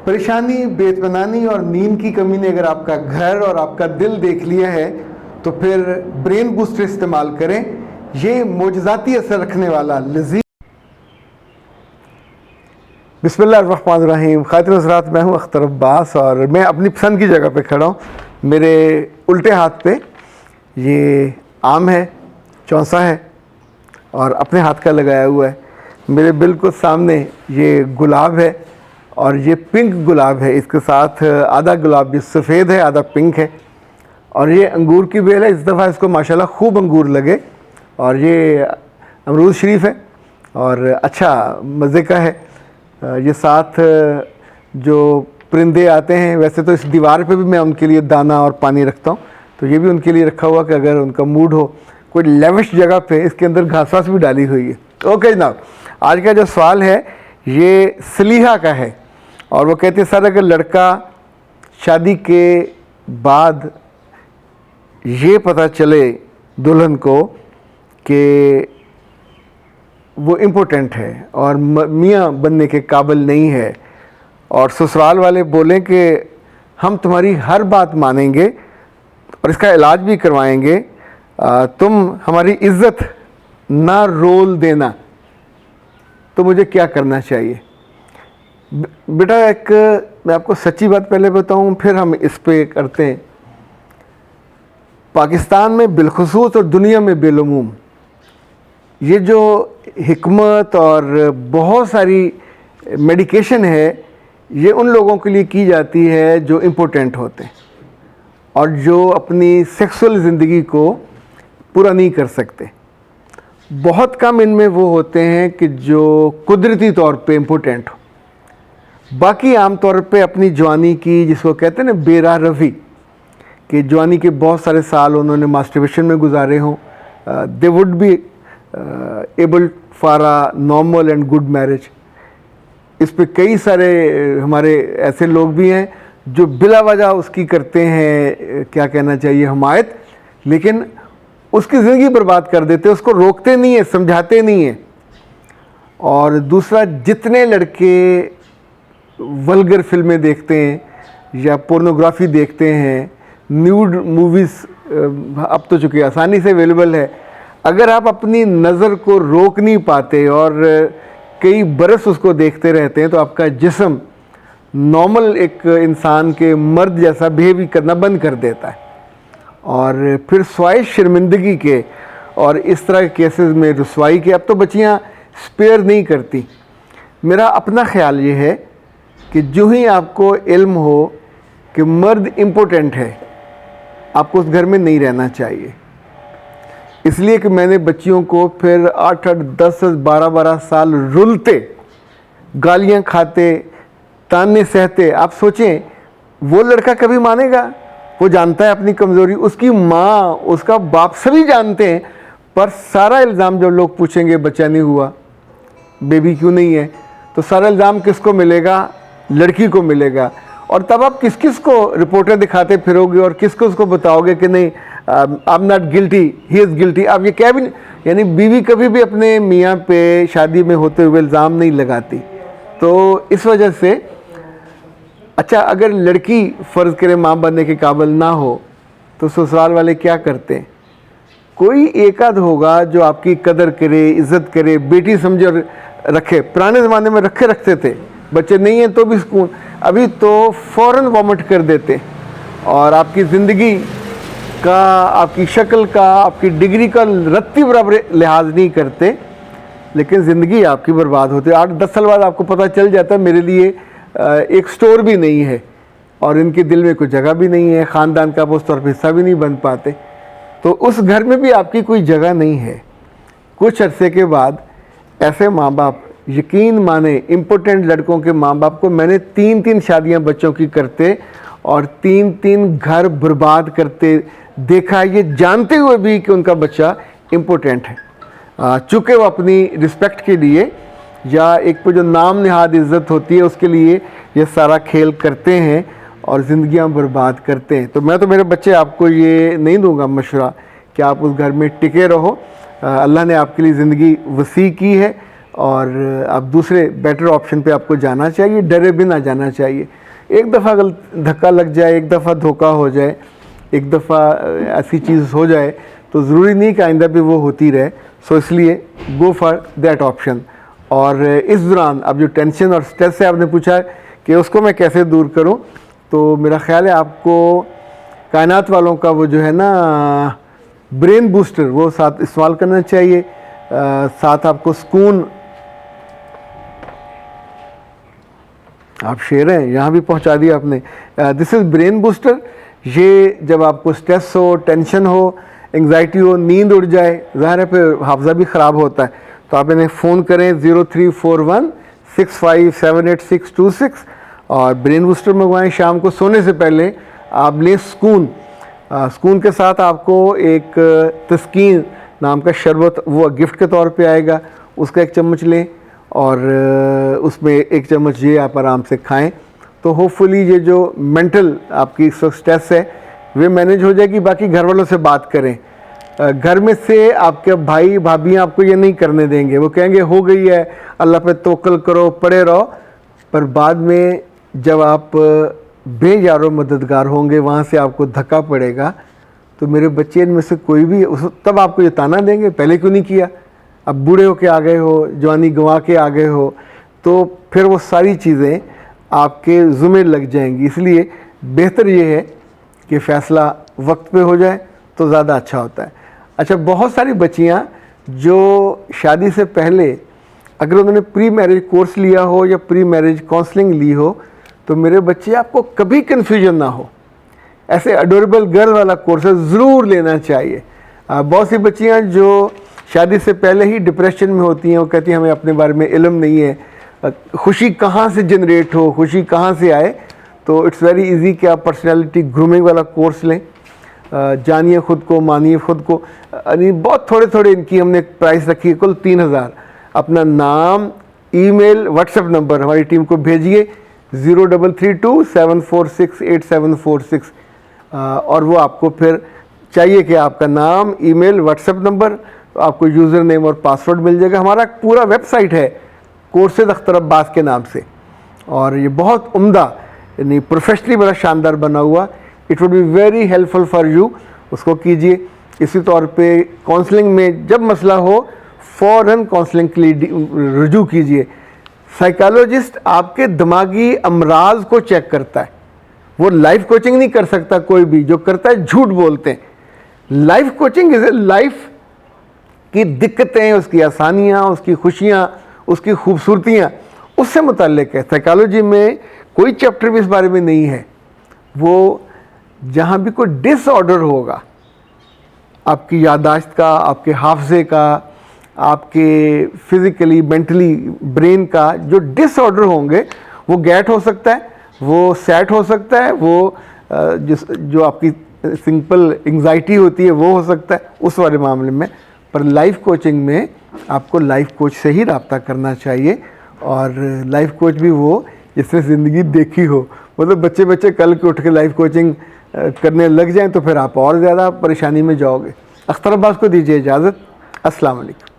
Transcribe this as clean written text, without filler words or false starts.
परेशानी, बेइत्मीनानी और नींद की कमी ने अगर आपका घर और आपका दिल देख लिया है तो फिर ब्रेन बूस्टर इस्तेमाल करें। ये मोजज़ाती असर रखने वाला लज़ीज़। बिस्मिल्लाहिर्रहमानिर्रहीम। खातिन हज़रात, मैं हूँ अख्तर अब्बास और मैं अपनी पसंद की जगह पे खड़ा हूँ। मेरे उल्टे हाथ पे ये आम है, चौंसा है और अपने हाथ का लगाया हुआ है। मेरे बिल्कुल सामने ये गुलाब है और ये पिंक गुलाब है। इसके साथ आधा गुलाब ये सफ़ेद है, आधा पिंक है। और ये अंगूर की बेल है। इस दफ़ा इसको माशाल्लाह खूब अंगूर लगे और ये अमरूद शरीफ है और अच्छा मज़े का है। ये साथ जो परिंदे आते हैं, वैसे तो इस दीवार पे भी मैं उनके लिए दाना और पानी रखता हूँ, तो ये भी उनके लिए रखा हुआ कि अगर उनका मूड हो कोई लेविश जगह पे इसके अंदर घास वास भी डाली हुई है। ओके जनाब, आज का जो सवाल है ये सलीहा का है और वो कहते हैं सर, अगर लड़का शादी के बाद ये पता चले दुल्हन को कि वो इम्पोर्टेंट है और मियाँ बनने के काबिल नहीं है और ससुराल वाले बोलें कि हम तुम्हारी हर बात मानेंगे और इसका इलाज भी करवाएंगे, तुम हमारी इज़्ज़त ना रोल देना, तो मुझे क्या करना चाहिए? बेटा, एक मैं आपको सच्ची बात पहले बताऊं, फिर हम इस पे करते हैं। पाकिस्तान में बिलखुसूस और दुनिया में बेलुमूम ये जो हिकमत और बहुत सारी मेडिकेशन है, ये उन लोगों के लिए की जाती है जो इम्पोर्टेंट होते हैं और जो अपनी सेक्सुअल ज़िंदगी को पूरा नहीं कर सकते। बहुत कम इनमें वो होते हैं कि जो कुदरती तौर पे इम्पोर्टेंट हो। बाकी आम तौर पे अपनी जवानी की, जिसको कहते हैं ना बेराह रफ़ी, कि जवानी के बहुत सारे साल उन्होंने मास्टरबेशन में गुजारे हों, they would be able for a normal and good marriage. इस पे कई सारे हमारे ऐसे लोग भी हैं जो बिला वजह उसकी करते हैं, क्या कहना चाहिए, हमायत, लेकिन उसकी ज़िंदगी बर्बाद कर देते, उसको रोकते नहीं है, समझाते नहीं है। और दूसरा, जितने लड़के वल्गर फिल्में देखते हैं या पोर्नोग्राफी देखते हैं, न्यूड मूवीज़ अब तो चूँकि आसानी से अवेलेबल है, अगर आप अपनी नज़र को रोक नहीं पाते और कई बरस उसको देखते रहते हैं तो आपका जिस्म नॉर्मल एक इंसान के मर्द जैसा बिहेव करना बंद कर देता है और फिर स्वाय शर्मिंदगी के और इस तरह के केसेस में रुसवाई के अब तो बच्चियाँ स्पेयर नहीं करती। मेरा अपना ख्याल ये है कि जो ही आपको इल्म हो कि मर्द इम्पोर्टेंट है, आपको उस घर में नहीं रहना चाहिए। इसलिए कि मैंने बच्चियों को फिर 8-8, 10-10, 12-12 साल रुलते, गालियां खाते, ताने सहते। आप सोचें, वो लड़का कभी मानेगा? वो जानता है अपनी कमज़ोरी, उसकी माँ, उसका बाप सभी जानते हैं, पर सारा इल्ज़ाम जब लोग पूछेंगे बच्चा नहीं हुआ, बेबी क्यों नहीं है, तो सारा इल्ज़ाम किसको मिलेगा? लड़की को मिलेगा। और तब आप किस किस को रिपोर्टें दिखाते फिरोगे और किसको उसको बताओगे कि नहीं I am not guilty, he is guilty. आप ये क्या भी, यानी बीवी कभी भी अपने मियाँ पे शादी में होते हुए इल्ज़ाम नहीं लगाती। तो इस वजह से अच्छा, अगर लड़की फ़र्ज़ करे माँ बनने के काबिल ना हो तो ससुराल वाले क्या करते हैं? कोई एक आध होगा जो आपकी कदर करे, इज़्ज़त करे, बेटी समझे और रखे। पुराने ज़माने में रखते थे, बच्चे नहीं हैं तो भी सुकून। अभी तो फ़ौरन वॉमिट कर देते और आपकी ज़िंदगी का, आपकी शक्ल का, आपकी डिग्री का रत्ती बराबर लिहाज नहीं करते, लेकिन ज़िंदगी आपकी बर्बाद होती है। 8-10 साल बाद आपको पता चल जाता है मेरे लिए एक स्टोर भी नहीं है और इनके दिल में कोई जगह भी नहीं है, ख़ानदान का उस तौर पर हिस्सा भी नहीं बन पाते, तो उस घर में भी आपकी कोई जगह नहीं है। कुछ अरसे के बाद ऐसे माँ बाप, यकीन माने, इम्पोर्टेंट लड़कों के माँ बाप को मैंने 3-3 शादियाँ बच्चों की करते और 3-3 घर बर्बाद करते देखा, ये जानते हुए भी कि उनका बच्चा इम्पोर्टेंट है। चूँकि वो अपनी रिस्पेक्ट के लिए या एक पे जो नाम नहाद इज़्ज़त होती है उसके लिए ये सारा खेल करते हैं और ज़िंदगियां बर्बाद करते हैं। तो मैं तो मेरे बच्चे आपको ये नहीं दूंगा मशवरा कि आप उस घर में टिके रहो। अल्लाह ने आपके लिए ज़िंदगी वसी की है, और आप दूसरे बेटर ऑप्शन पे आपको जाना चाहिए, डरे बिना जाना चाहिए। एक दफ़ा धक्का लग जाए, एक दफ़ा धोखा हो जाए, एक दफ़ा ऐसी चीज़ हो जाए तो ज़रूरी नहीं कि आइंदा भी वो होती रहे। सो इसलिए गो फॉर दैट ऑप्शन। और इस दौरान अब जो टेंशन और स्ट्रेस है, आपने पूछा कि उसको मैं कैसे दूर करूं, तो मेरा ख़्याल है आपको कायनात वालों का वो जो है ना ब्रेन बूस्टर वो साथ इस्तेमाल करना चाहिए। साथ आपको सुकून, आप शेर हैं, यहाँ भी पहुँचा दिया आपने। This is brain booster. ये जब आपको स्ट्रेस हो, टेंशन हो, एंग्जाइटी हो, नींद उड़ जाए, ज़ाहिर है फिर हाफजा भी ख़राब होता है, तो आप इन्हें फ़ोन करें 0341657826 और ब्रेन बूस्टर मंगवाएं। शाम को सोने से पहले आप लें सुकून। सुकून के साथ आपको एक तस्कीन नाम का शरबत वो गिफ्ट के तौर पे आएगा, उसका 1 चम्मच लें और उसमें 1 चम्मच ये आप आराम से खाएं, तो होपफुली ये जो मेंटल आपकी स्ट्रेस है वे मैनेज हो जाएगी। बाकी घर वालों से बात करें। घर में से आपके भाई भाभियाँ आपको ये नहीं करने देंगे, वो कहेंगे हो गई है, अल्लाह पे तवक्कल करो, पड़े रहो। पर बाद में जब आप बेयारो मददगार होंगे, वहाँ से आपको धक्का पड़ेगा, तो मेरे बच्चे इनमें से कोई भी तब आपको ये ताना देंगे पहले क्यों नहीं किया, अब बूढ़े होके आ गए हो, जवानी गंवा के आ गए हो, तो फिर वो सारी चीज़ें आपके ज़ुम्मे लग जाएंगी। इसलिए बेहतर ये है कि फ़ैसला वक्त पे हो जाए तो ज़्यादा अच्छा होता है। अच्छा, बहुत सारी बच्चियाँ जो शादी से पहले अगर उन्होंने प्री मैरिज कोर्स लिया हो या प्री मैरिज काउंसलिंग ली हो, तो मेरे बच्चे आपको कभी कन्फ्यूजन ना हो, ऐसे अडोरेबल गर्ल वाला कोर्स ज़रूर लेना चाहिए। बहुत सी बच्चियाँ जो शादी से पहले ही डिप्रेशन में होती हैं, वो कहती हैं हमें अपने बारे में इल्म नहीं है, खुशी कहाँ से जनरेट हो, खुशी कहाँ से आए। तो इट्स वेरी इजी कि आप पर्सनालिटी ग्रूमिंग वाला कोर्स लें। जानिए ख़ुद को, मानिए ख़ुद को। यानी बहुत थोड़े थोड़े इनकी हमने प्राइस रखी है, कुल 3000। अपना नाम, ईमेल, व्हाट्सएप नंबर हमारी टीम को भेजिए 033274684746 और वो आपको फिर चाहिए कि आपका नाम, ईमेल, व्हाट्सएप नंबर, तो आपको यूज़र नेम और पासवर्ड मिल जाएगा। हमारा पूरा वेबसाइट है कोर्सेज़ अख्तर अब्बास के नाम से, और ये बहुत उम्दा यानी प्रोफेशनली बड़ा शानदार बना हुआ। It would be very helpful for you, उसको कीजिए। इसी तौर पे काउंसलिंग में जब मसला हो फ़ौरन काउंसलिंग के लिए रुजू कीजिए। साइकोलॉजिस्ट आपके दिमागी अमराज को चेक करता है, वो लाइफ कोचिंग नहीं कर सकता कोई भी, जो करता है झूठ बोलते हैं। Life coaching is a life की दिक्कतें, उसकी आसानियाँ, उसकी खुशियाँ, उसकी खूबसूरतियाँ उससे मुताल्लिक है। साइकोलॉजी में कोई चैप्टर भी इस बारे में नहीं है। वो जहाँ भी कोई डिसऑर्डर होगा आपकी याददाश्त का, आपके हाफजे का, आपके फिज़िकली मेंटली ब्रेन का जो डिसऑर्डर होंगे, वो गैट हो सकता है, वो सैट हो सकता है, वो जो आपकी सिंपल एंग्जाइटी होती है वो हो सकता है उस वाले मामले में। पर लाइफ कोचिंग में आपको लाइफ कोच से ही रब्ता करना चाहिए, और लाइफ कोच भी वो जिसने ज़िंदगी देखी हो। मतलब बच्चे कल के उठ के लाइफ कोचिंग करने लग जाएं तो फिर आप और ज़्यादा परेशानी में जाओगे। अख्तर अब्बास को दीजिए इजाज़त। अस्सलाम वालेकुम।